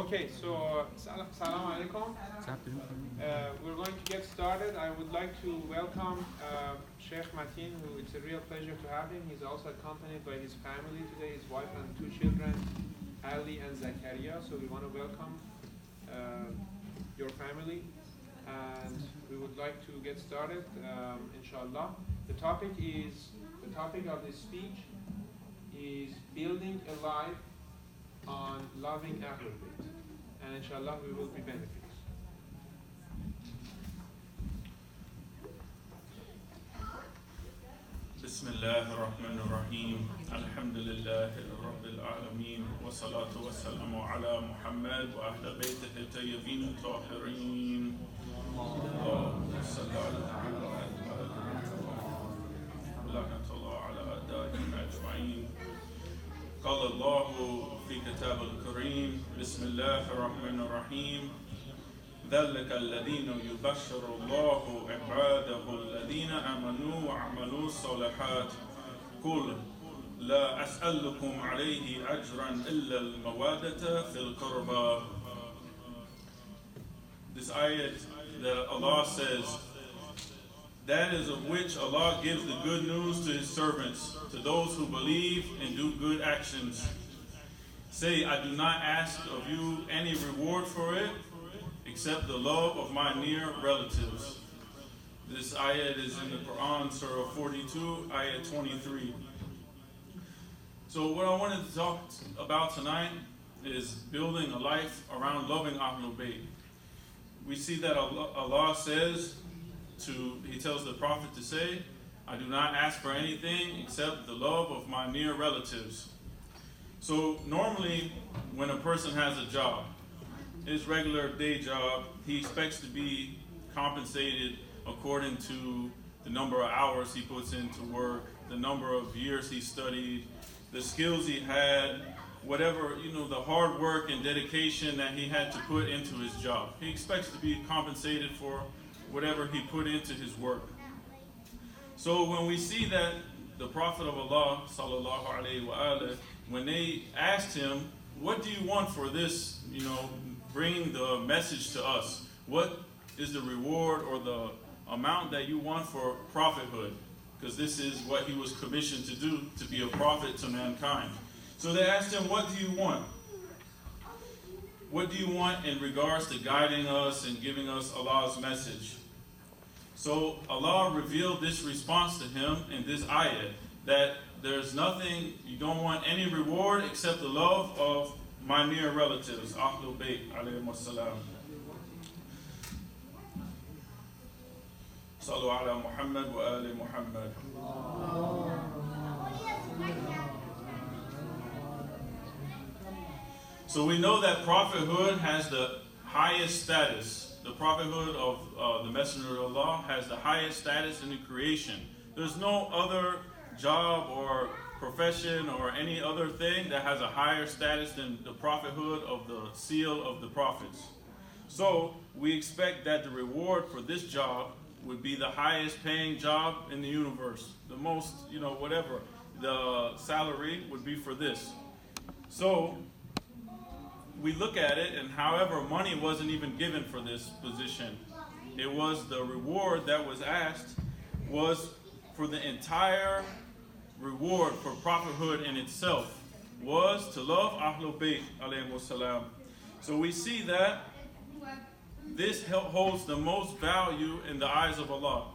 Okay, so salam alaikum. We're going to get started. I would like to welcome Sheikh Mateen, who it's a real pleasure to have him. He's also accompanied by his family today, his wife and two children, Ali and Zakaria. So we want to welcome your family, and we would like to get started, inshallah. The topic of this speech is building a life on loving Ahlulbayt, and inshallah we will be benefited. Bismillah ar-Rahman ar-Rahim. Alhamdulillah Rabbil Alameen. Wa salatu wa salamu ala Muhammad wa ahla baytihi tayyibin tahirin. Allahumma salli ala La'natullah ala a'daihim ajma'in. قال الله في كتاب الكريم بسم الله الرحمن الرحيم ذلك الذين يبشر الله عباده الذين آمنوا وعملوا الصالحات قل لا أسألكم عليه أجرا إلا المودة في القربى. This ayat that Allah says, that is of which Allah gives the good news to His servants, to those who believe and do good actions. Say, I do not ask of you any reward for it, except the love of my near relatives. This ayat is in the Quran, Surah 42, ayat 23. So what I wanted to talk about tonight is building a life around loving Ahlulbayt. We see that Allah says, He tells the Prophet to say, I do not ask for anything except the love of my near relatives. So normally when a person has a job, his regular day job, he expects to be compensated according to the number of hours he puts into work, the number of years he studied, the skills he had, whatever, the hard work and dedication that he had to put into his job. He expects to be compensated for whatever he put into his work. So when we see that the Prophet of Allah, sallallahu alaihi wasallam, when they asked him, what do you want for this, bringing the message to us? What is the reward or the amount that you want for prophethood? Because this is what he was commissioned to do, to be a prophet to mankind. So they asked him, what do you want? What do you want in regards to guiding us and giving us Allah's message? So Allah revealed this response to him in this ayat, that there's nothing, you don't want any reward except the love of my near relatives, Ahlulbayt alayhim as-salam. Sallu ala Muhammad wa ali Muhammad. So we know that prophethood has the highest status. The prophethood of the Messenger of Allah has the highest status in the creation. There's no other job or profession or any other thing that has a higher status than the prophethood of the seal of the prophets. So we expect that the reward for this job would be the highest paying job in the universe. The most, whatever, the salary would be for this. So we look at it, and however, money wasn't even given for this position. It was the reward that was asked was for the entire reward for prophethood in itself was to love Ahlulbayt alayhim wassalam. So we see that this holds the most value in the eyes of Allah.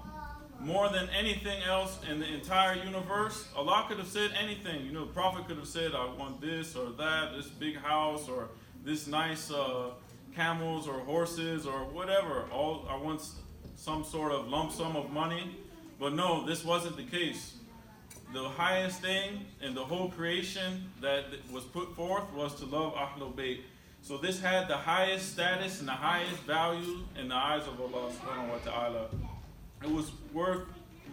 More than anything else in the entire universe, Allah could have said anything. The Prophet could have said, I want this or that, this big house, or this nice camels or horses or whatever. I want some sort of lump sum of money. But no, this wasn't the case. The highest thing in the whole creation that was put forth was to love Ahlulbayt. So this had the highest status and the highest value in the eyes of Allah subhanahu wa ta'ala. It was worth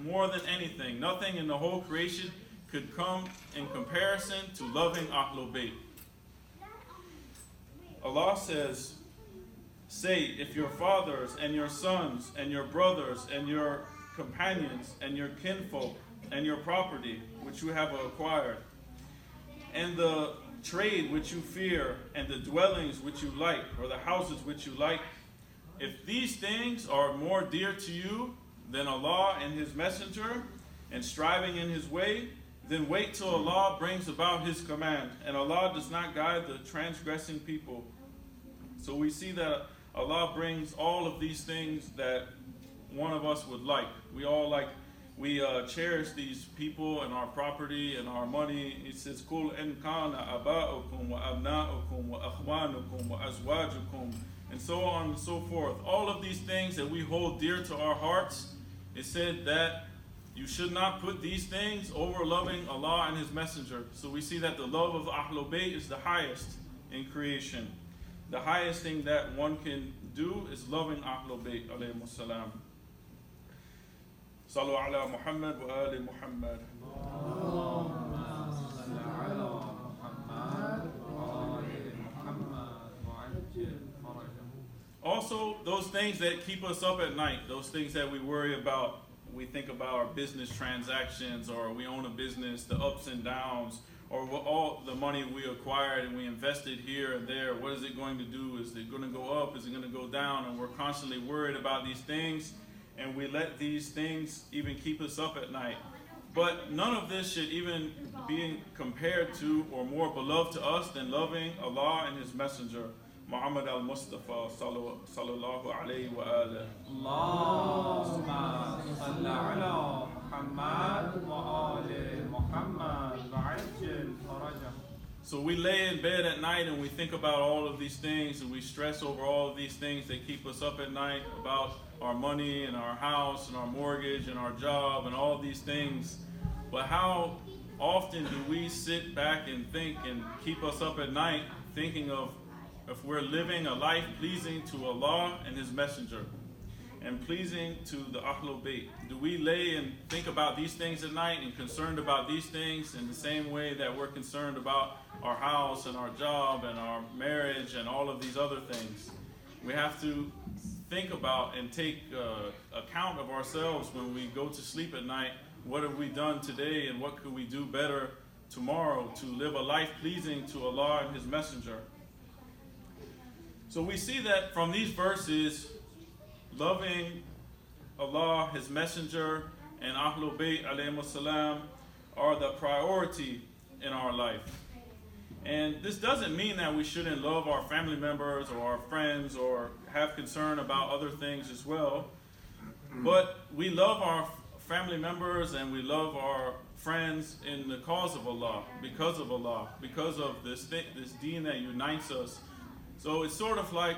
more than anything. Nothing in the whole creation could come in comparison to loving Ahlulbayt. Allah says, say, if your fathers and your sons and your brothers and your companions and your kinfolk and your property, which you have acquired, and the trade which you fear, and the dwellings which you like, or the houses which you like, if these things are more dear to you than Allah and His Messenger, and striving in His way, then wait till Allah brings about His command. And Allah does not guide the transgressing people. So we see that Allah brings all of these things that one of us would like. We cherish these people and our property and our money. It says, "Kul in kana aba'ukum wa abna'ukum wa akhwanukum wa azwajukum," and so on and so forth. All of these things that we hold dear to our hearts, it said that you should not put these things over loving Allah and His Messenger. So we see that the love of Ahlulbayt is the highest in creation. The highest thing that one can do is loving Ahlulbayt alayhimus salam. Sallu ala Muhammad wa ali Muhammad. Also, those things that keep us up at night, those things that we worry about. We think about our business transactions, or we own a business, the ups and downs, or all the money we acquired and we invested here and there. What is it going to do? Is it going to go up? Is it going to go down? And we're constantly worried about these things, and we let these things even keep us up at night. But none of this should even be compared to or more beloved to us than loving Allah and His Messenger, Muhammad al-Mustafa sallallahu alayhi wa alihi. Allahumma salli ala Muhammad wa ali Muhammad wa'ajjil farajah. So we lay in bed at night and we think about all of these things, and we stress over all of these things that keep us up at night, about our money and our house and our mortgage and our job and all of these things. But how often do we sit back and think and keep us up at night thinking of if we're living a life pleasing to Allah and His Messenger and pleasing to the Ahlulbayt? Do we lay and think about these things at night and concerned about these things in the same way that we're concerned about our house and our job and our marriage and all of these other things? We have to think about and take account of ourselves when we go to sleep at night. What have we done today, and what could we do better tomorrow to live a life pleasing to Allah and His Messenger? So we see that from these verses, loving Allah, His Messenger, and Ahlulbayt alayhimus salam are the priority in our life. And this doesn't mean that we shouldn't love our family members or our friends or have concern about other things as well. But we love our family members and we love our friends in the cause of Allah, because of this deen that unites us. So it's sort of like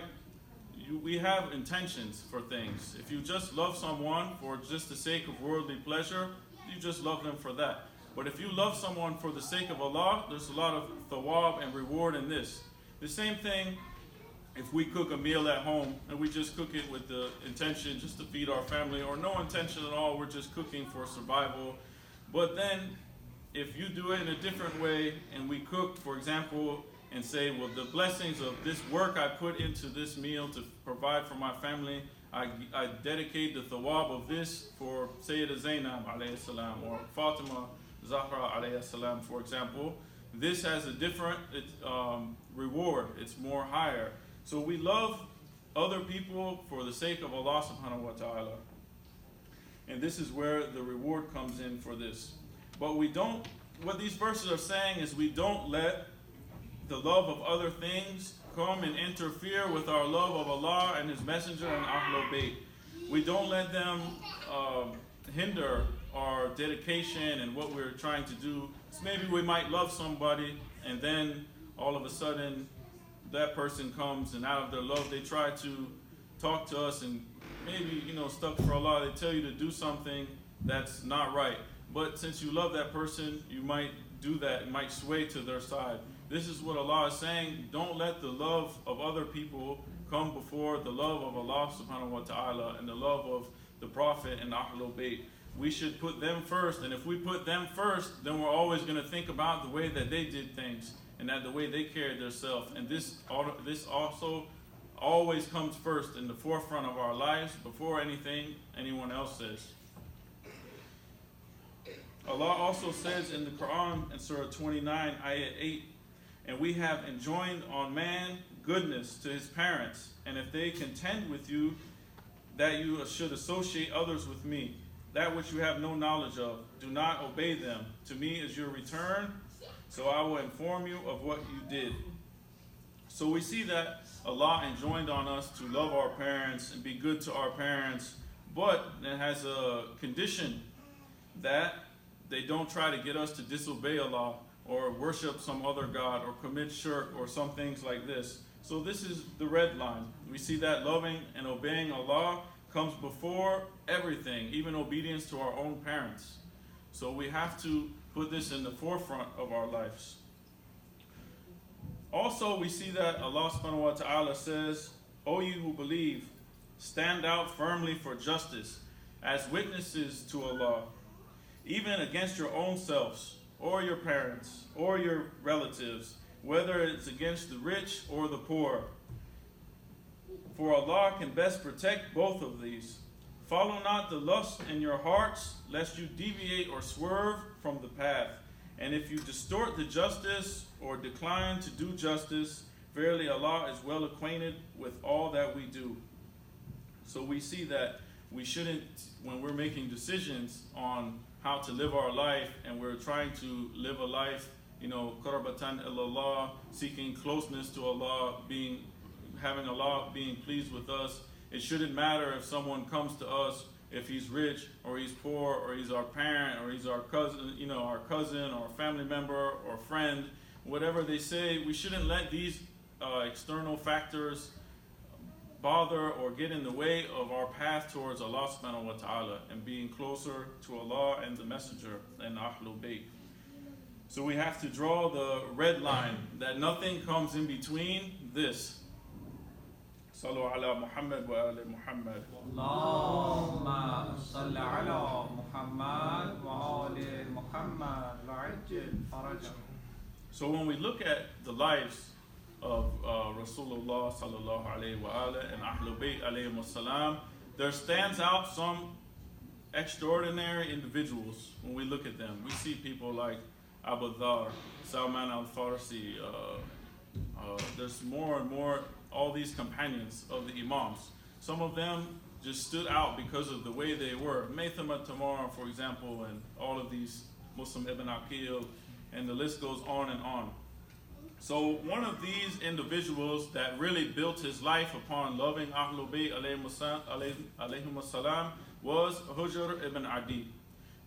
we have intentions for things. If you just love someone for just the sake of worldly pleasure, you just love them for that. But if you love someone for the sake of Allah, there's a lot of thawab and reward in this. The same thing if we cook a meal at home and we just cook it with the intention just to feed our family, or no intention at all, we're just cooking for survival. But then if you do it in a different way and we cook, for example, and say, well, the blessings of this work I put into this meal to provide for my family, I dedicate the thawab of this for Sayyida Zainab alayhi salam, or Fatima Zahra alayhi salam, for example. This has a different reward. It's more higher. So we love other people for the sake of Allah subhanahu wa ta'ala. And this is where the reward comes in for this. But what these verses are saying is we don't let the love of other things come and interfere with our love of Allah and His Messenger and Ahlulbayt. We don't let them hinder our dedication and what we're trying to do. So maybe we might love somebody, and then all of a sudden that person comes, and out of their love they try to talk to us, and maybe, stuck for Allah, they tell you to do something that's not right. But since you love that person, you might do that and might sway to their side. This is what Allah is saying. Don't let the love of other people come before the love of Allah subhanahu wa ta'ala and the love of the Prophet and Ahlul Bayt. We should put them first, and if we put them first, then we're always going to think about the way that they did things and that the way they carried themselves. And this also always comes first in the forefront of our lives before anything anyone else says. Allah also says in the Quran in Surah 29, Ayah 8, And we have enjoined on man goodness to his parents, and if they contend with you, that you should associate others with me, that which you have no knowledge of, do not obey them. To me is your return, so I will inform you of what you did. So we see that Allah enjoined on us to love our parents and be good to our parents, but it has a condition that they don't try to get us to disobey Allah or worship some other God or commit shirk or some things like this. So this is the red line. We see that loving and obeying Allah comes before everything, even obedience to our own parents. So we have to put this in the forefront of our lives. Also, we see that Allah subhanahu wa ta'ala says, O you who believe, stand out firmly for justice as witnesses to Allah, even against your own selves, or your parents, or your relatives, whether it's against the rich or the poor. For Allah can best protect both of these. Follow not the lust in your hearts, lest you deviate or swerve from the path. And if you distort the justice or decline to do justice, verily Allah is well acquainted with all that we do. So we see that we shouldn't, when we're making decisions on how to live our life, and we're trying to live a life, qarbatan ilallah, seeking closeness to Allah, having Allah being pleased with us. It shouldn't matter if someone comes to us, if he's rich or he's poor or he's our parent or he's our cousin, or family member or friend, whatever they say. We shouldn't let these external factors bother or get in the way of our path towards Allah subhanahu wa ta'ala and being closer to Allah and the Messenger and Ahlulbayt. So we have to draw the red line that nothing comes in between this. Sallu ala Muhammad wa ala Muhammad. Allahumma salli ala Muhammad wa ala Muhammad wa ajil farajah. So when we look at the lives of Rasulullah sallallahu alayhi wa ala and Ahlulbayt alayhi wa salam, there stands out some extraordinary individuals. When we look at them, we see people like Abu Dhar, Salman al-Farsi, there's more and more, all these companions of the Imams. Some of them just stood out because of the way they were. Mateen al-Tamar, for example, and all of these, Muslim ibn Aqil, and the list goes on and on. So one of these individuals that really built his life upon loving Ahlulbayt alayhim salam was Hujr ibn Adi.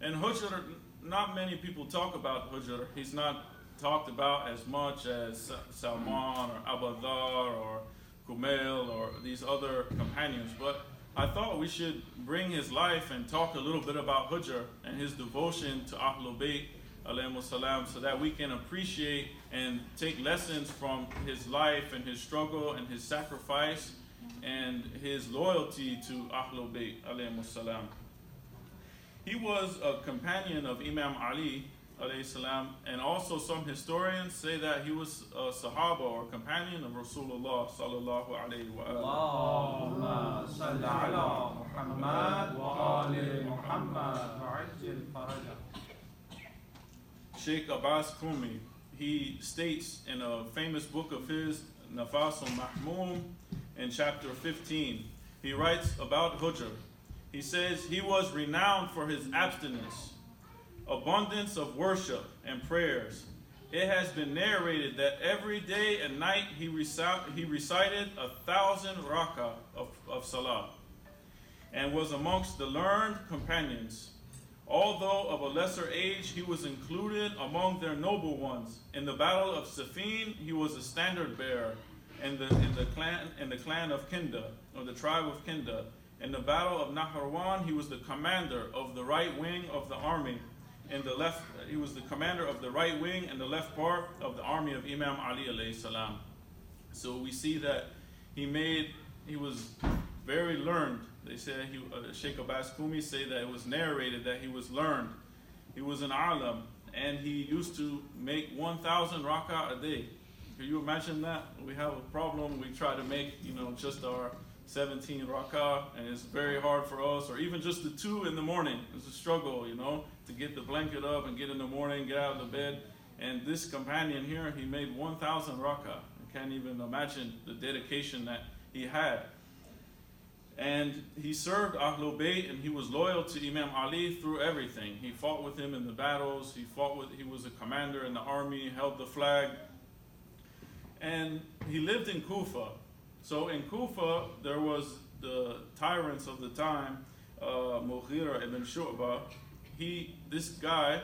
And Hujr, not many people talk about Hujr. He's not talked about as much as Salman or Abu Dhar or Kumail or these other companions. But I thought we should bring his life and talk a little bit about Hujr and his devotion to Ahlulbayt alayhim salam, so that we can appreciate and take lessons from his life and his struggle and his sacrifice and his loyalty to Ahlulbayt alayhim salam. He was a companion of Imam Ali alayhi salam, and also some historians say that he was a Sahaba or companion of Rasulullah sallallahu alayhi wa Allahumma salli ala Muhammad wa ala Muhammad wa ajil farajah. Sheikh Abbas Kumi, he states in a famous book of his, Nafas al-Mahmum, in chapter 15, he writes about Hujr. He says, he was renowned for his abstinence, abundance of worship and prayers. It has been narrated that every day and night he recited 1,000 rakah of salah, and was amongst the learned companions. Although of a lesser age, he was included among their noble ones. In the battle of Siffin, he was a standard bearer in the clan of Kinda, or the tribe of Kinda. In the battle of Nahrawan, he was the commander of the right wing of the army. He was the commander of the right wing and the left part of the army of Imam Ali alayhi salam. So we see that he was very learned. They say Sheikh Abbas Kumi say that it was narrated that he was learned. He was an alam, and he used to make 1,000 rak'ah a day. Can you imagine that? We have a problem. We try to make just our 17 rak'ah, and it's very hard for us, or even just the 2 in the morning. It's a struggle, to get the blanket up and get in the morning, get out of the bed. And this companion here, he made 1,000 rak'ah. You can't even imagine the dedication that he had. And he served Ahlulbayt, and he was loyal to Imam Ali through everything. He fought with him in the battles. He was a commander in the army, held the flag. And he lived in Kufa. So in Kufa, there was the tyrants of the time, Hujr ibn Shu'bah. This guy,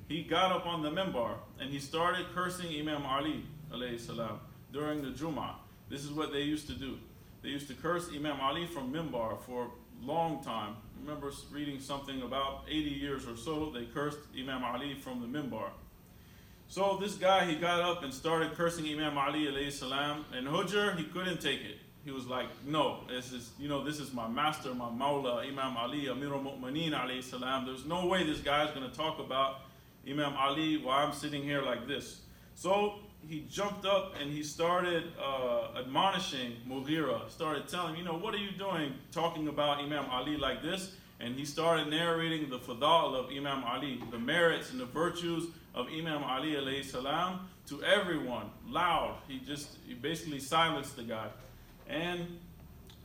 he got up on the minbar and he started cursing Imam Ali alayhi salam during the Jum'ah. This is what they used to do. They used to curse Imam Ali from minbar for a long time. I remember reading something about 80 years or so, they cursed Imam Ali from the minbar. So this guy, he got up and started cursing Imam Ali alayhi salam, and Hujr, he couldn't take it. He was like, no, this is my master, my Mawla, Imam Ali, Amirul Mu'mineen alayhi salam. There's no way this guy's going to talk about Imam Ali while I'm sitting here like this. So he jumped up and he started admonishing Mughira, started telling him, what are you doing talking about Imam Ali like this? And he started narrating the fada'al of Imam Ali, the merits and the virtues of Imam Ali alayhi salam to everyone, loud. He basically silenced the guy. And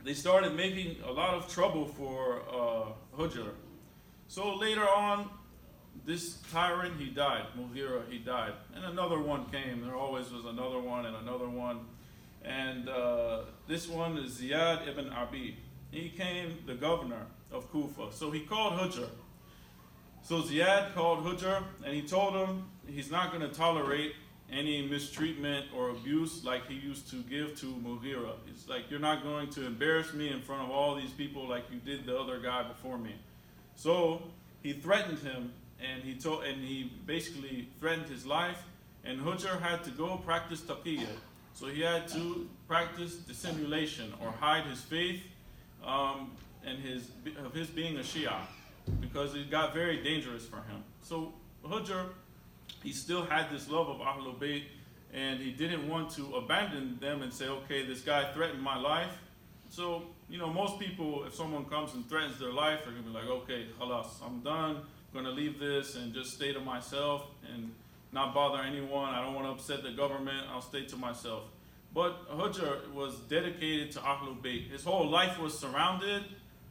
they started making a lot of trouble for Hujr. So later on, this tyrant, he died. Mughira, he died. And another one came. There always was another one and another one. And this one is Ziyad ibn Abi. He came the governor of Kufa. So he called Hujr. So Ziyad called Hujr and he told him he's not going to tolerate any mistreatment or abuse like he used to give to Mughira. It's like, you're not going to embarrass me in front of all these people like you did the other guy before me. So he threatened him, and he basically threatened his life, and Hujr had to go practice taqiyya. So he had to practice dissimulation or hide his faith and his being a Shia, because it got very dangerous for him. So Hujr, he still had this love of Ahlulbayt, and he didn't want to abandon them and say, okay, this guy threatened my life. So, most people, if someone comes and threatens their life, they're going to be like, okay, khalas, I'm done. I'm going to leave this and just stay to myself and not bother anyone. I don't want to upset the government. I'll stay to myself. But Hujr was dedicated to Ahlulbayt. His whole life was surrounded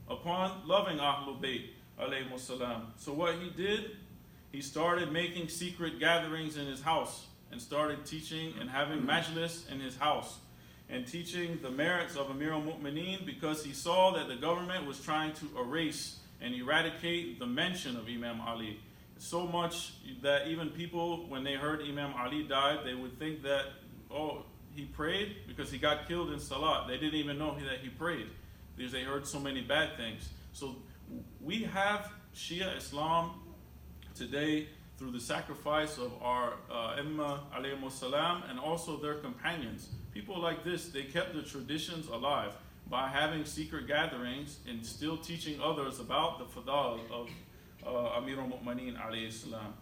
upon loving Ahlulbayt, alayhimus salam. So what he did, he started making secret gatherings in his house and started teaching and having majlis in his house and teaching the merits of Amirul Mu'mineen, because he saw that the government was trying to erase and eradicate the mention of Imam Ali. So much that even people, when they heard Imam Ali died, they would think that, oh, he prayed because he got killed in Salat. They didn't even know that he prayed because they heard so many bad things. So we have Shia Islam today through the sacrifice of our Imam alayhimus salam and also their companions. People like this, they kept the traditions alive by having secret gatherings and still teaching others about the fadal of Amirul Mu'mineen alayhi salam.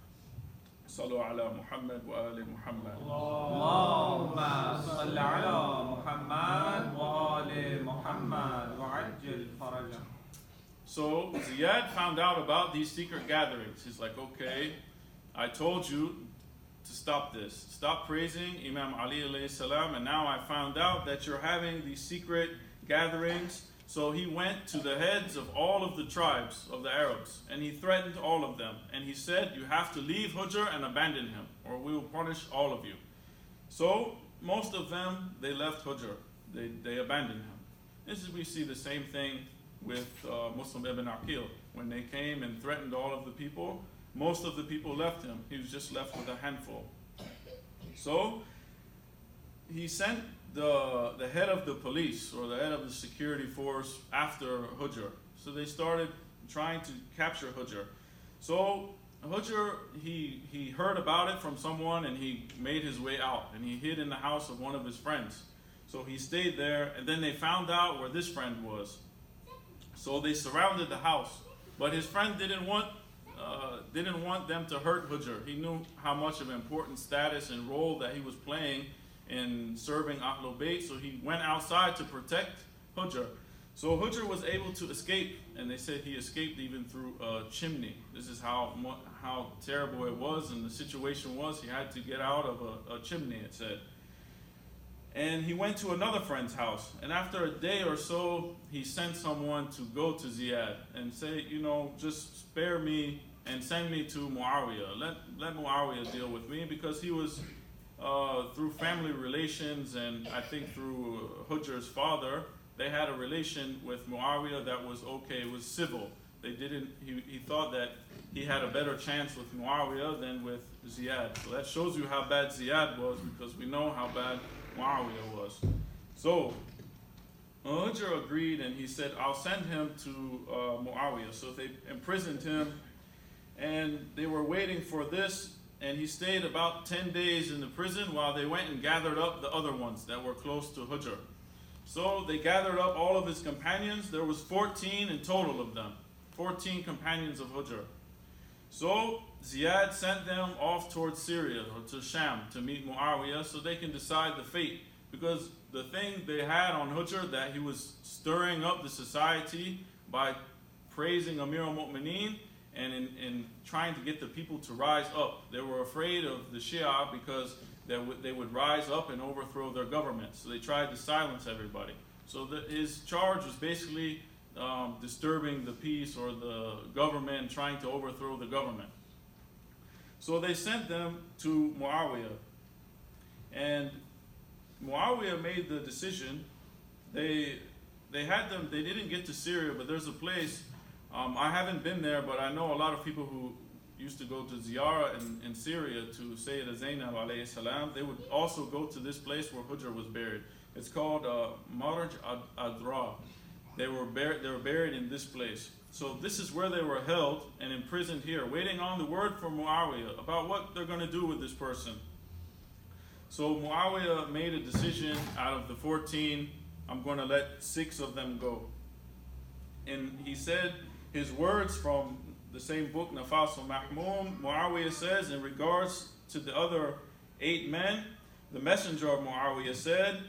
Sallu ala Muhammad wa ali Muhammad. Allahumma salli ala Muhammad wa ali Muhammad wa ajil faraja. So Ziyad found out about these secret gatherings. He's like, okay, I told you to stop this. Stop praising Imam Ali alayhi salam, and now I found out that you're having these secret gatherings. So he went to the heads of all of the tribes of the Arabs, and he threatened all of them. And he said, you have to leave Hujr and abandon him, or we will punish all of you. So most of them, they left Hujr. They abandoned him. We see the same thing with Muslim ibn Aqil. When they came and threatened all of the people, most of the people left him. He was just left with a handful. So he sent the head of the police or the head of the security force after Hujr. So they started trying to capture Hujr. So Hujr, he heard about it from someone, and he made his way out, and he hid in the house of one of his friends. So he stayed there, and then they found out where this friend was. So they surrounded the house, but his friend didn't want them to hurt Hujr. He knew how much of an important status and role that he was playing in serving Ahlulbayt, so he went outside to protect Hujr. So Hujr was able to escape, and they said he escaped even through a chimney. This is how terrible it was, and the situation was he had to get out of a chimney, it said. And he went to another friend's house, and after a day or so, he sent someone to go to Ziyad and say, just spare me and send me to Muawiyah. Let Muawiyah deal with me, because he was through family relations, and I think through Hujr's father, they had a relation with Muawiyah that was okay, it was civil. He thought that he had a better chance with Muawiyah than with Ziyad. So that shows you how bad Ziyad was, because we know how bad Muawiyah was. So Hujr agreed, and he said, I'll send him to Muawiyah. So they imprisoned him, and they were waiting for this, and he stayed about 10 days in the prison while they went and gathered up the other ones that were close to Hujr. So they gathered up all of his companions. There was 14 in total of them, 14 companions of Hujr. So Ziyad sent them off towards Syria or to Sham to meet Muawiyah so they can decide the fate. Because the thing they had on Hujr, that he was stirring up the society by praising Amir al-Mu'mineen and in trying to get the people to rise up. They were afraid of the Shia because they would rise up and overthrow their government. So they tried to silence everybody. So his charge was basically disturbing the peace or the government, trying to overthrow the government. So they sent them to Muawiyah. And Muawiyah made the decision. They didn't get to Syria, but there's a place, I haven't been there, but I know a lot of people who used to go to Ziyarah in Syria to Sayyidah Zainab alayhi salam. They would also go to this place where Hujr was buried. It's called Marj Adra. They were buried in this place. So this is where they were held and imprisoned here, waiting on the word from Muawiyah about what they're going to do with this person. So Muawiyah made a decision. Out of the 14, I'm going to let 6 of them go. And he said his words from the same book, Nafas al-Mahmum. Muawiyah says, in regards to the other 8 men, the messenger of Muawiyah said,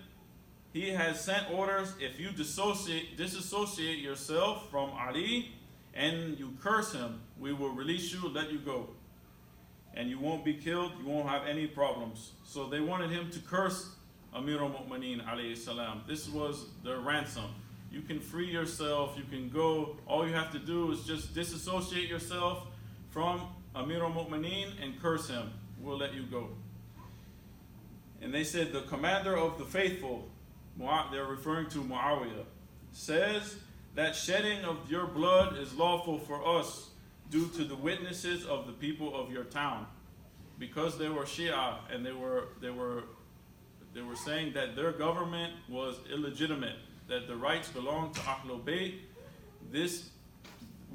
he has sent orders, if you disassociate yourself from Ali and you curse him, we will release you, let you go. And you won't be killed, you won't have any problems. So they wanted him to curse Amir al-Mu'mineen alayhi salam. This was their ransom. You can free yourself, you can go, all you have to do is just disassociate yourself from Amir al-Mu'mineen and curse him. We'll let you go. And they said, the commander of the faithful, they're referring to Muawiyah, says that shedding of your blood is lawful for us due to the witnesses of the people of your town. Because they were Shia and they were saying that their government was illegitimate, that the rights belonged to Ahlulbayt. This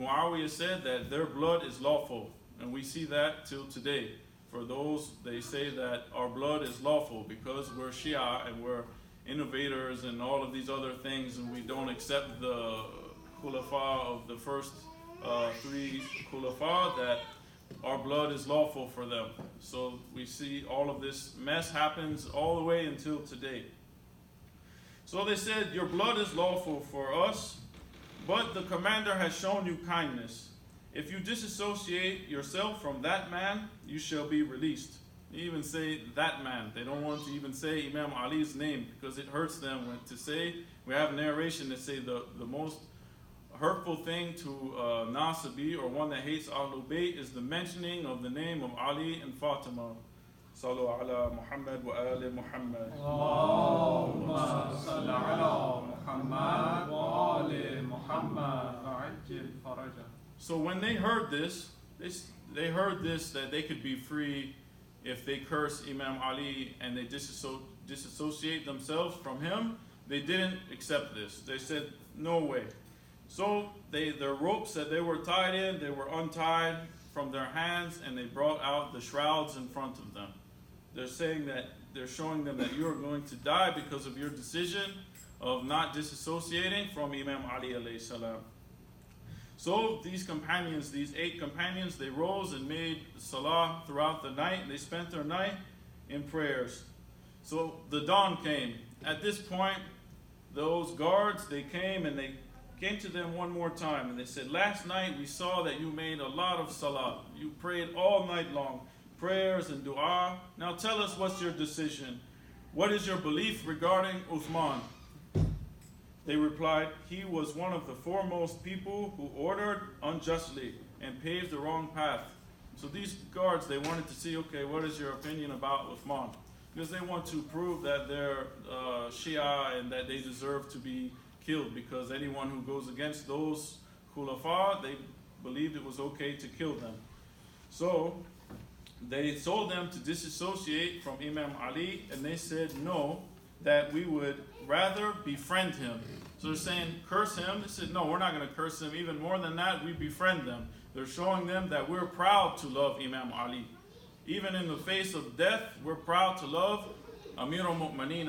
Muawiyah said that their blood is lawful, and we see that till today. For those, they say that our blood is lawful because we're Shia and we're innovators and all of these other things, and we don't accept the khulafa of the first 3 khulafa, that our blood is lawful for them. So we see all of this mess happens all the way until today. So they said, your blood is lawful for us, but the commander has shown you kindness. If you disassociate yourself from that man, you shall be released. They even say that man. They don't want to even say Imam Ali's name because it hurts them when to say. We have a narration that say the most hurtful thing to Nasibi, or one that hates Ahlulbayt, is the mentioning of the name of Ali and Fatima. Sallu ala Muhammad wa ali Muhammad. Allahumma salli ala Muhammad wa ali Muhammad wa ajil faraja. So when they heard this, that they could be free if they curse Imam Ali and they disassociate themselves from him. They didn't accept this. They said, no way. So their ropes that they were tied in, they were untied from their hands, and they brought out the shrouds in front of them. They're saying that, they're showing them that you are going to die because of your decision of not disassociating from Imam Ali alayhi salam. So these companions, these 8 companions, they rose and made salah throughout the night, and they spent their night in prayers. So the dawn came. At this point, those guards, they came and they came to them one more time and they said, last night we saw that you made a lot of salah. You prayed all night long, prayers and dua. Now tell us, what's your decision? What is your belief regarding Uthman? They replied, he was one of the foremost people who ordered unjustly and paved the wrong path. So these guards, they wanted to see, okay, what is your opinion about Uthman? Because they want to prove that they're Shia and that they deserve to be killed, because anyone who goes against those khulafa, they believed it was okay to kill them. So they told them to disassociate from Imam Ali, and they said no, that we would rather befriend him. So they're saying, curse him. They said, no, we're not going to curse him. Even more than that, we befriend them. They're showing them that we're proud to love Imam Ali. Even in the face of death, we're proud to love Amir al-Mu'mineen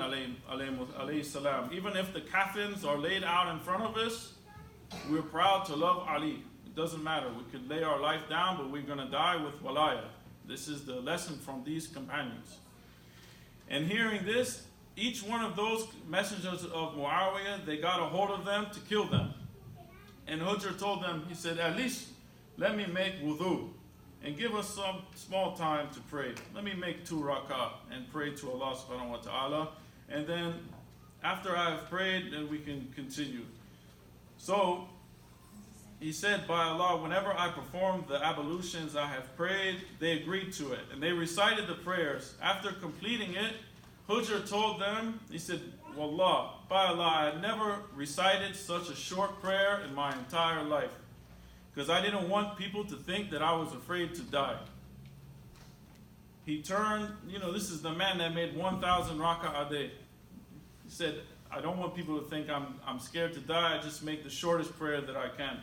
alayhi salam. Even if the coffins are laid out in front of us, we're proud to love Ali. It doesn't matter. We could lay our life down, but we're going to die with Wilayah. This is the lesson from these companions. And hearing this, each one of those messengers of Muawiyah, they got a hold of them to kill them. And Hujr told them, he said, at least let me make wudu and give us some small time to pray. Let me make 2 rak'ah and pray to Allah subhanahu wa ta'ala. And then after I have prayed, then we can continue. So he said, by Allah, whenever I performed the ablutions I have prayed, they agreed to it. And they recited the prayers. After completing it, Hujr told them, he said, Wallah, by Allah, I had never recited such a short prayer in my entire life, because I didn't want people to think that I was afraid to die. He turned, this is the man that made 1,000 rak'ah a day. He said, I don't want people to think I'm scared to die. I just make the shortest prayer that I can.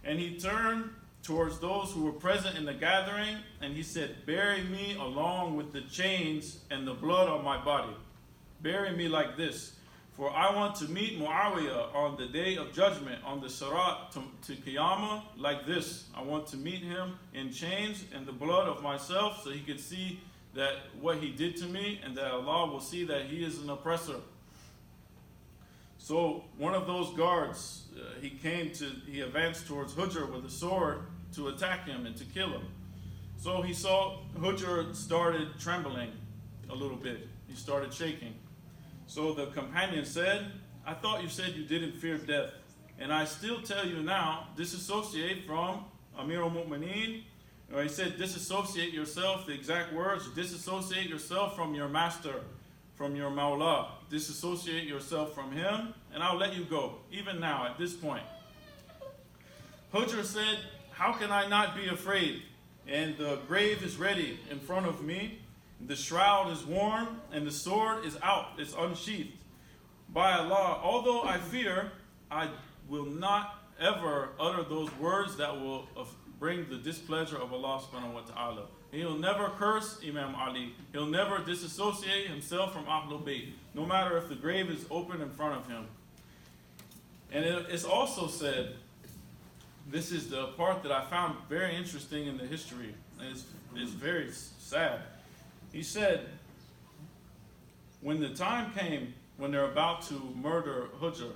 And he turned towards those who were present in the gathering, and he said, bury me along with the chains and the blood on my body. Bury me like this, for I want to meet Muawiyah on the day of judgment, on the Sirat to Qiyamah, like this. I want to meet him in chains and the blood of myself, so he could see that what he did to me, and that Allah will see that he is an oppressor. So one of those guards, he advanced towards Hujr with a sword to attack him and to kill him. So he saw Hujr started trembling a little bit. He started shaking. So the companion said, I thought you said you didn't fear death. And I still tell you now, disassociate from Amir al-Mu'mineen. He said, disassociate yourself, the exact words, disassociate yourself from your master, from your Mawla. Disassociate yourself from him, and I'll let you go, even now, at this point. Hujr said, how can I not be afraid? And the grave is ready in front of me. The shroud is worn, and the sword is out, it's unsheathed. By Allah, although I fear, I will not ever utter those words that will bring the displeasure of Allah subhanahu wa ta'ala. He'll never curse Imam Ali. He'll never disassociate himself from Ahlulbayt, no matter if the grave is open in front of him. And it's also said, this is the part that I found very interesting in the history, and it's very sad. He said, when the time came when they're about to murder Hujr,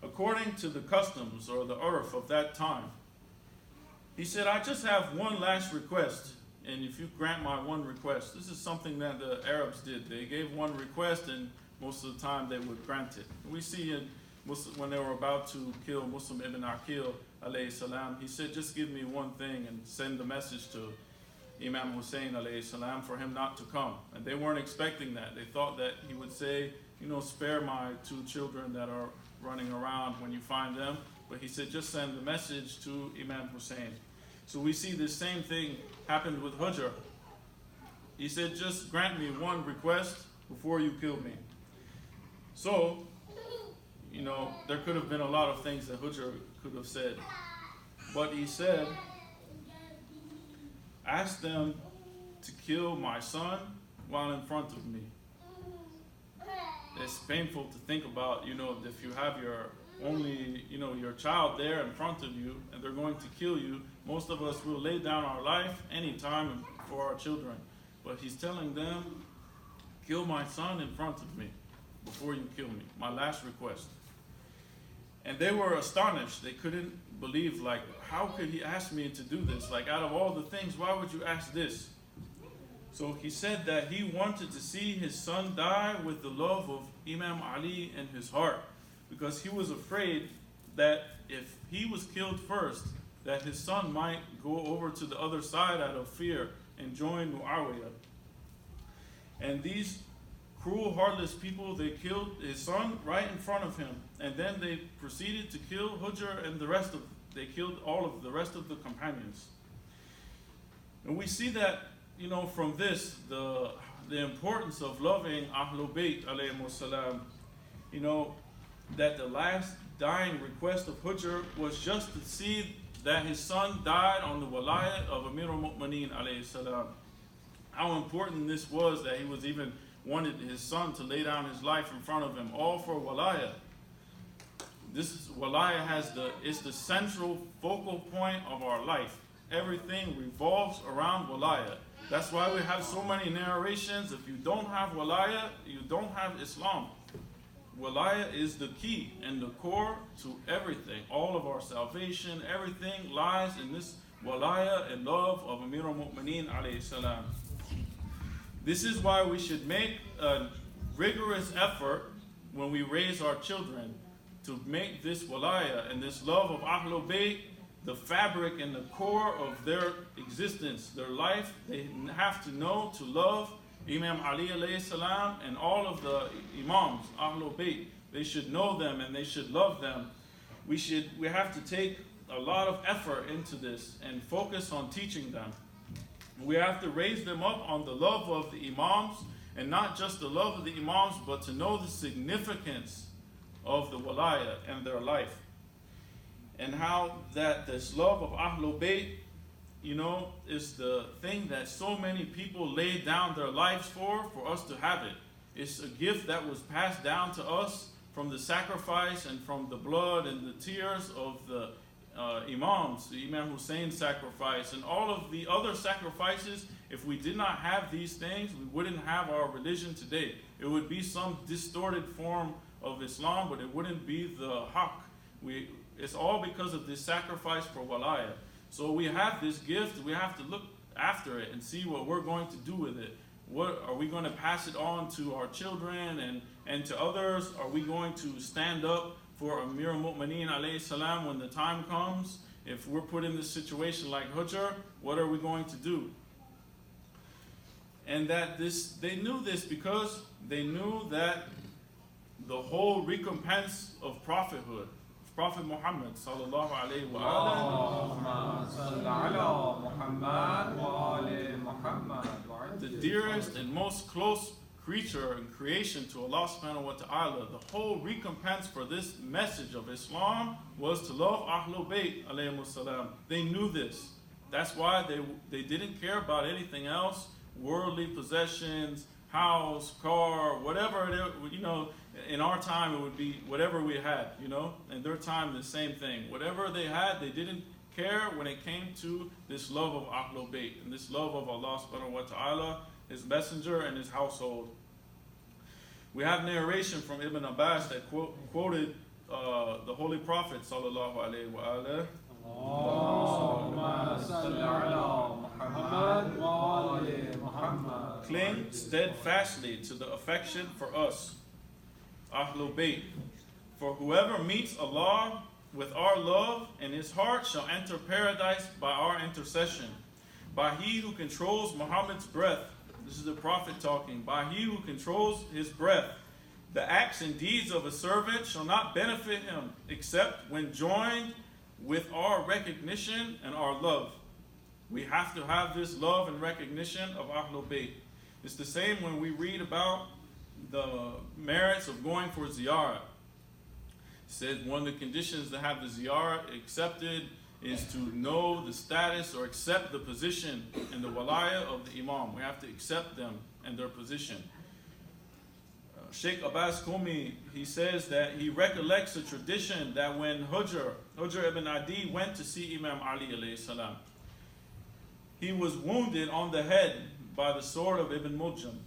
according to the customs or the urf of that time, he said, I just have one last request, and if you grant my one request, this is something that the Arabs did. They gave one request, and most of the time they would grant it. We see it when they were about to kill Muslim ibn Aqil, alayhi salam, he said, just give me one thing and send the message to Imam Hussein alayhi salam for him not to come. And they weren't expecting that. They thought that he would say, spare my 2 children that are running around when you find them. But he said, just send the message to Imam Hussein. So we see this same thing happened with Hujr. He said, just grant me one request before you kill me. So, there could have been a lot of things that Hujr could have said. But he said, ask them to kill my son while in front of me. It's painful to think about, if you have your child there in front of you and they're going to kill you, most of us will lay down our life anytime for our children. But he's telling them, kill my son in front of me. before you kill me. My last request. And they were astonished. They couldn't believe, like, how could he ask me to do this? Like, out of all the things, why would you ask this? So he said that he wanted to see his son die with the love of Imam Ali in his heart, because he was afraid that if he was killed first, that his son might go over to the other side out of fear and join Muawiyah. And these cruel, heartless people, they killed his son right in front of him. And then they proceeded to kill Hujr and they killed all of the rest of the companions. And we see that, from this, the importance of loving Ahlulbayt alayhimus salam, that the last dying request of Hujr was just to see that his son died on the Wilayah of Amir al-Mu'mineen alayhi salam. How important this was, that he was even wanted his son to lay down his life in front of him, all for Wilayah. This Wilayah is the central focal point of our life. Everything revolves around Wilayah. That's why we have so many narrations. If you don't have Wilayah, you don't have Islam. Wilayah is the key and the core to everything. All of our salvation, everything lies in this Wilayah and love of Amir al-Mu'mineen alayhi salam. This is why we should make a rigorous effort when we raise our children to make this Wilayah and this love of Ahlulbayt the fabric and the core of their existence, their life. They have to know to love Imam Ali alayhi salam and all of the Imams, Ahlulbayt. They should know them and they should love them. We have to take a lot of effort into this and focus on teaching them. We have to raise them up on the love of the Imams, and not just the love of the Imams, but to know the significance of the Wilayah and their life. And how that this love of Ahlulbayt, is the thing that so many people laid down their lives for us to have it. It's a gift that was passed down to us from the sacrifice and from the blood and the tears of the Imams, the Imam Hussein's sacrifice, and all of the other sacrifices. If we did not have these things, we wouldn't have our religion today. It would be some distorted form of Islam, but it wouldn't be the haqq. It's all because of this sacrifice for Wilayah. So we have this gift, we have to look after it and see what we're going to do with it. What are we going to pass it on to our children and to others? Are we going to stand up for Amir al-Mu'mineen alayhi salam when the time comes? If we're put in this situation like Hujr, what are we going to do? And they knew this because they knew that the whole recompense of prophethood, Prophet Muhammad sallallahu alayhi wa sallam, the dearest and most close creature and creation to Allah subhanahu wa ta'ala, the whole recompense for this message of Islam was to love Ahlulbayt alayhimus salam. They knew this. That's why they didn't care about anything else, worldly possessions, house, car, whatever it is, in our time it would be whatever we had, in their time the same thing. Whatever they had, they didn't care when it came to this love of Ahlulbayt and this love of Allah subhanahu wa ta'ala, His messenger and His household. We have narration from Ibn Abbas that quoted the Holy Prophet sallallahu alayhi wa alihi. Cling steadfastly to the affection for us, Ahlulbayt. For whoever meets Allah with our love in his heart shall enter paradise by our intercession. By he who controls Muhammad's breath, this is the Prophet talking, by he who controls his breath, the acts and deeds of a servant shall not benefit him except when joined with our recognition and our love. We have to have this love and recognition of Ahlulbayt. It's the same when we read about the merits of going for ziyarah. It said one of the conditions to have the ziyarah accepted is to know the status or accept the position and the Wilayah of the Imam. We have to accept them and their position. Sheikh Abbas Qumi, he says that he recollects a tradition that when Hujr ibn Adi went to see Imam Ali alayhi salam, he was wounded on the head by the sword of Ibn Muljam.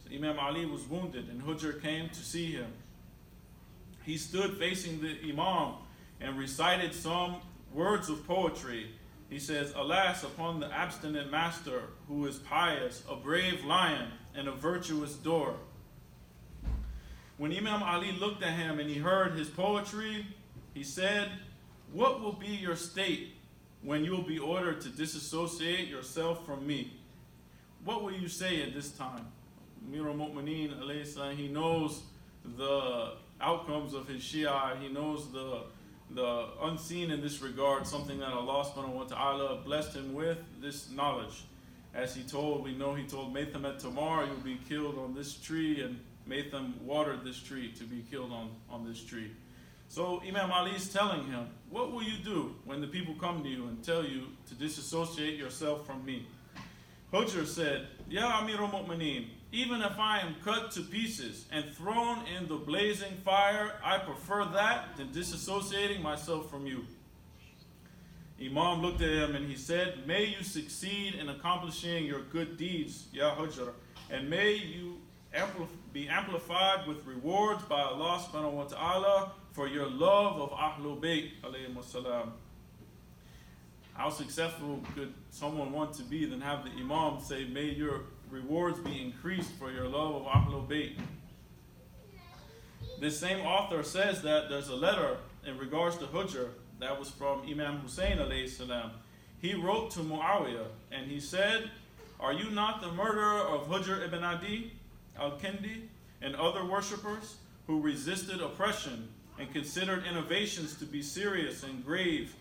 So Imam Ali was wounded and Hujr came to see him. He stood facing the Imam and recited some words of poetry. He says, "Alas upon the abstinent master who is pious, a brave lion and a virtuous door." When Imam Ali looked at him and he heard his poetry, he said, "What will be your state when you will be ordered to disassociate yourself from me? What will you say at this time?" Amir al-Mu'mineen alayhi salam, he knows the outcomes of his Shia. He knows the unseen in this regard, something that Allah subhanahu wa ta'ala blessed him with, this knowledge. As he told Mateen at Tamar, you'll be killed on this tree, and Mateen watered this tree to be killed on this tree. So Imam Ali is telling him, what will you do when the people come to you and tell you to disassociate yourself from me? Hujr said, "Ya Amir al-Mu'mineen, even if I am cut to pieces and thrown in the blazing fire, I prefer that than disassociating myself from you." Imam looked at him and he said, "May you succeed in accomplishing your good deeds, Ya Hujr, and may you be amplified with rewards by Allah subhanahu wa ta'ala for your love of Ahlulbayt alayhim salam." How successful could someone want to be than have the Imam say, "May your rewards be increased for your love of Ahlulbayt." This same author says that there's a letter in regards to Hujr that was from Imam Hussein alayhi salam. He wrote to Muawiyah and he said, "Are you not the murderer of Hujr ibn Adi al-Kindi and other worshippers who resisted oppression and considered innovations to be serious and grave,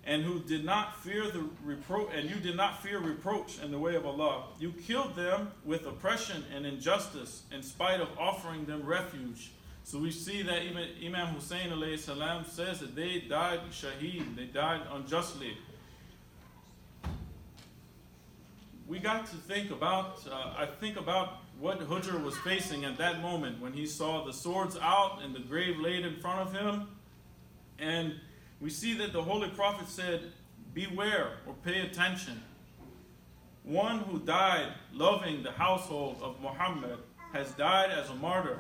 and who did not fear you did not fear reproach in the way of Allah? You killed them with oppression and injustice in spite of offering them refuge." So we see that even Imam Hussein alayhi salam says that they died shaheed, they died unjustly. We got to think about, I think about what Hujr was facing at that moment when he saw the swords out and the grave laid in front of him. And we see that the Holy Prophet said, "Beware or pay attention. One who died loving the household of Muhammad has died as a martyr.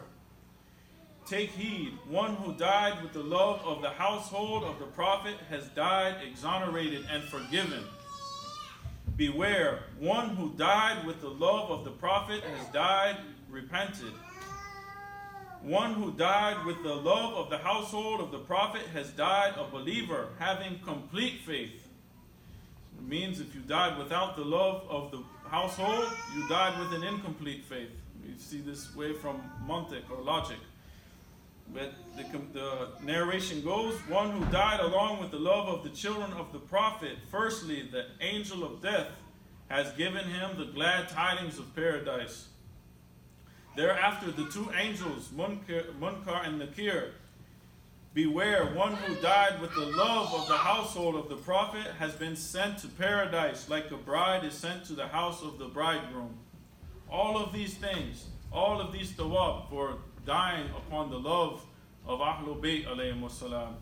Take heed, one who died with the love of the household of the Prophet has died exonerated and forgiven. Beware, one who died with the love of the Prophet has died repented. One who died with the love of the household of the Prophet has died a believer, having complete faith." It means if you died without the love of the household, you died with an incomplete faith. We see this way from mantiq or logic. But the narration goes, one who died along with the love of the children of the Prophet, firstly, the angel of death has given him the glad tidings of paradise. Thereafter, the two angels, Munkar and Nakir, beware, one who died with the love of the household of the Prophet has been sent to paradise, like a bride is sent to the house of the bridegroom. All of these things, all of these thawab for dying upon the love of Ahlulbayt alayhim wassalam.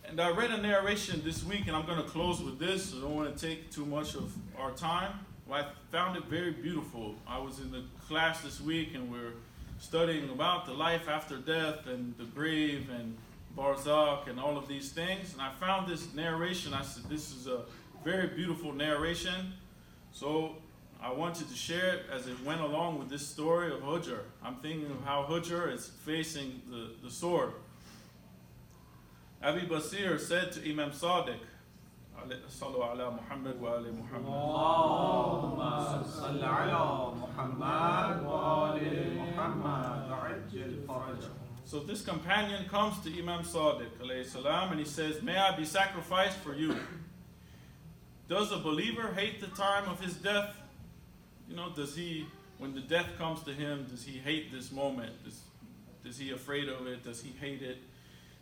And I read a narration this week, and I'm going to close with this. I don't want to take too much of our time. I found it very beautiful. I was in the class this week, and we're studying about the life after death and the grave and barzakh and all of these things. And I found this narration. I said, this is a very beautiful narration. So I wanted to share it as it went along with this story of Hujr. I'm thinking of how Hujr is facing the sword. Abi Basir said to Imam Sadiq, Sallu ala Muhammad wa ali Muhammad. Allahumma salli ala Muhammad wa ali Muhammad wa'ajjil faraja. So this companion comes to Imam Sadiq alayhi salam and he says, "May I be sacrificed for you?" Does a believer hate the time of his death? You know, does he, when the death comes to him, does he hate this moment? Is he afraid of it? Does he hate it?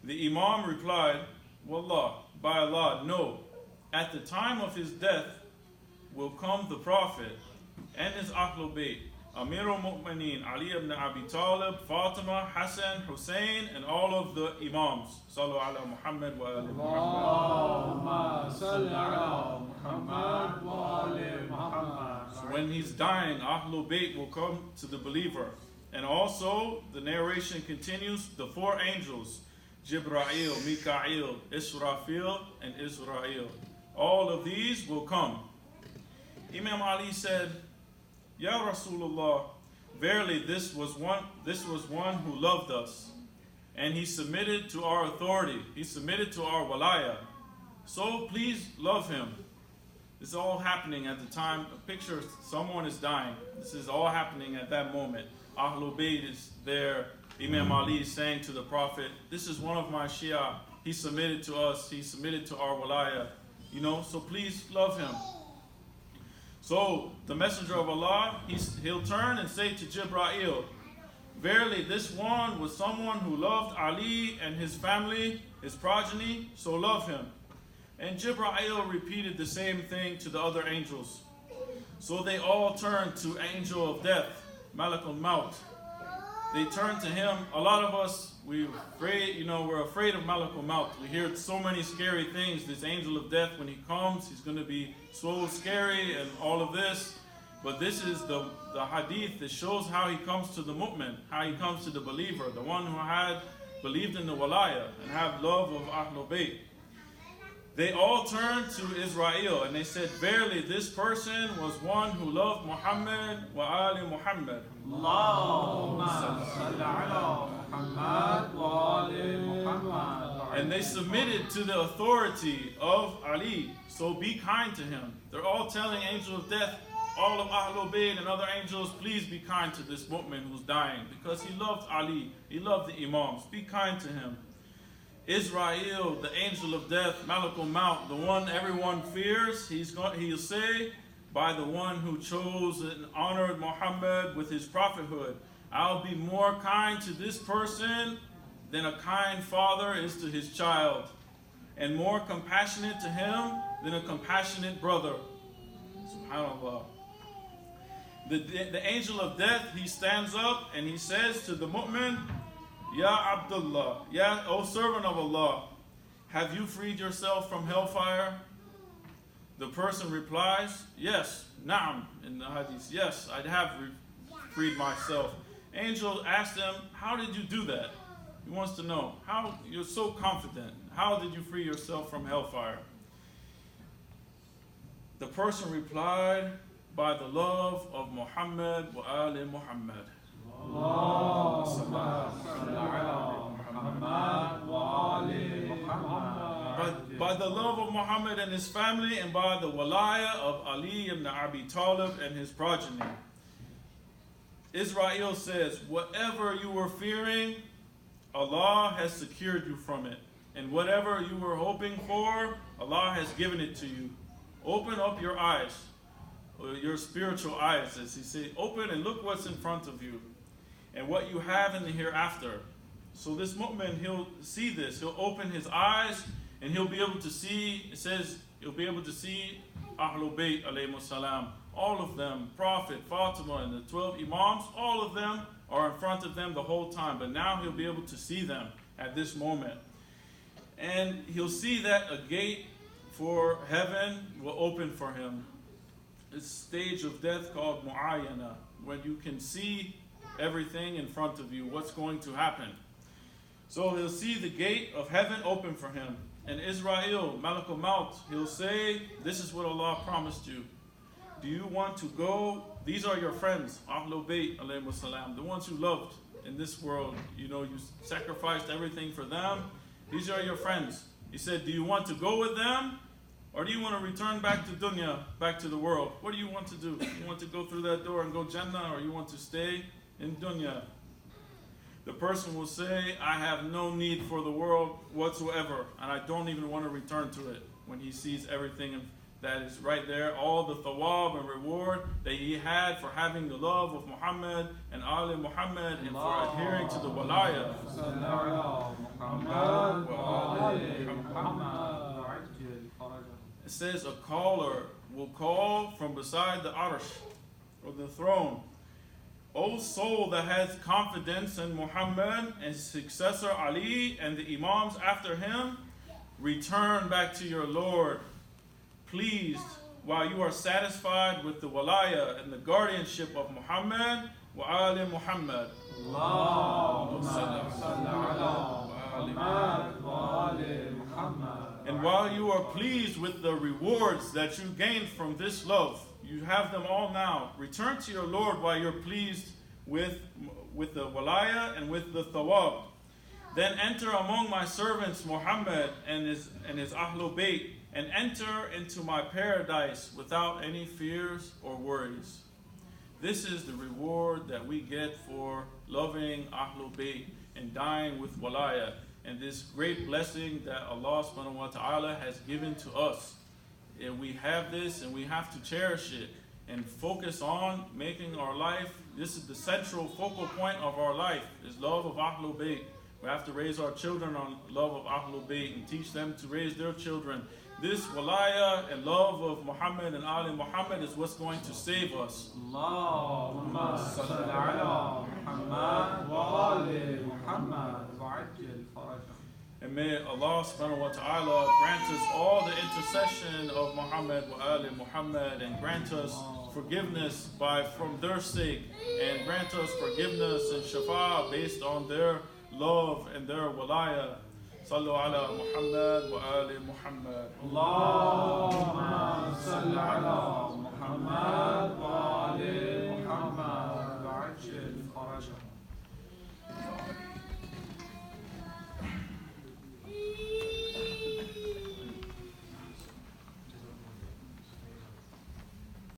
The Imam replied, "Wallah, by Allah, no. At the time of his death will come the Prophet and his Ahlulbayt, Amir al-Mu'mineen, Ali ibn Abi Talib, Fatima, Hassan, Hussein, and all of the Imams. Sallu ala Muhammad wa ali Muhammad." Allahumma salli ala Muhammad wa ali Muhammad. So when he's dying, Ahlulbayt will come to the believer. And also, the narration continues, the four angels, Jibra'il, Mika'il, Israfil, and Israel. All of these will come. Imam Ali said, Ya Rasulullah, verily this was one who loved us, and he submitted to our authority. He submitted to our Wilayah. So please love him. This is all happening at the time. Picture someone is dying. This is all happening at that moment. Ahlulbayt is there. Imam Ali is saying to the Prophet, this is one of my Shia. He submitted to us. He submitted to our Wilayah. So please love him. So the Messenger of Allah, he'll turn and say to Jibra'il, verily this one was someone who loved Ali and his family, his progeny, so love him. And Jibra'il repeated the same thing to the other angels. So they all turned to angel of death, Malak al-Maut. They turned to him. A lot of us, we're afraid of Malak al-Maut. We hear so many scary things. This angel of death, when he comes, he's going to be so scary and all of this. But this is the hadith that shows how he comes to the mu'min, how he comes to the believer, the one who had believed in the Wilayah and have love of Ahlulbayt. They all turned to Israel and they said, verily this person was one who loved Muhammad wa ali Muhammad. And they submitted to the authority of Ali. So be kind to him. They're all telling angel of death, all of Ahlulbayt and other angels, please be kind to this mu'min who's dying, because he loved Ali, he loved the Imams. Be kind to him. Israel, the angel of death, Malak al-Maut, the one everyone fears, he'll say, by the one who chose and honored Muhammad with his prophethood, I'll be more kind to this person than a kind father is to his child, and more compassionate to him than a compassionate brother. SubhanAllah. The angel of death, he stands up and he says to the mu'min, Ya Abdullah, O servant of Allah, have you freed yourself from hellfire? The person replies, yes, na'am, in the hadith, yes, I have freed myself. Angel asked him, how did you do that? He wants to know, how you're so confident. How did you free yourself from hellfire? The person replied, by the love of Muhammad wa ali Muhammad. By the love of Muhammad and his family, and by the Wilayah of Ali ibn Abi Talib and his progeny. Israel says, whatever you were fearing, Allah has secured you from it. And whatever you were hoping for, Allah has given it to you. Open up your eyes, or your spiritual eyes, as he said. Open and look what's in front of you, and what you have in the hereafter. So this mu'min, he'll see this. He'll open his eyes, and he'll be able to see, it says, he'll be able to see Ahlulbayt alayhimus salam. All of them, Prophet, Fatima, and the 12 Imams, all of them are in front of them the whole time. But now he'll be able to see them at this moment. And he'll see that a gate for heaven will open for him. It's a stage of death called mu'ayana, when you can see everything in front of you, what's going to happen. So he'll see the gate of heaven open for him. And Israel, Malak al-Maut, he'll say, this is what Allah promised you. Do you want to go? These are your friends, Ahlulbayt alayhimus salam, the ones you loved in this world. You sacrificed everything for them. These are your friends. He said, do you want to go with them? Or do you want to return back to dunya, back to the world? What do you want to do? You want to go through that door and go Jannah, or you want to stay in dunya? The person will say, I have no need for the world whatsoever, and I don't even want to return to it, when he sees everything that is right there, all the thawab and reward that he had for having the love of Muhammad and Ali Muhammad, and for adhering to the Wilayah. It says a caller will call from beside the arsh, or the throne. O soul that has confidence in Muhammad and his successor Ali and the Imams after him, return back to your Lord, pleased while you are satisfied with the Wilayah and the guardianship of Muhammad wa ali Muhammad. And while you are pleased with the rewards that you gained from this love, you have them all now. Return to your Lord while you're pleased with the Wilayah and with the Thawab. Then enter among my servants Muhammad and his Ahlulbayt, and enter into my paradise without any fears or worries. This is the reward that we get for loving Ahlulbayt and dying with Wilayah, and this great blessing that Allah subhanahu wa ta'ala has given to us. And we have this and we have to cherish it and focus on making our life, this is the central focal point of our life, is love of Ahlulbayt. We have to raise our children on love of Ahlulbayt and teach them to raise their children. This Wilayah and love of Muhammad and Ali Muhammad is what's going to save us. Allahumma salli ala Muhammad wa ali Muhammad wa ajil farajah. And may Allah subhanahu wa ta'ala grant us all the intercession of Muhammad wa ali Muhammad, and grant us forgiveness from their sake, and grant us forgiveness and shafa based on their love and their Wilayah. Sallu ala Muhammad wa ali Muhammad. Allahumma salli ala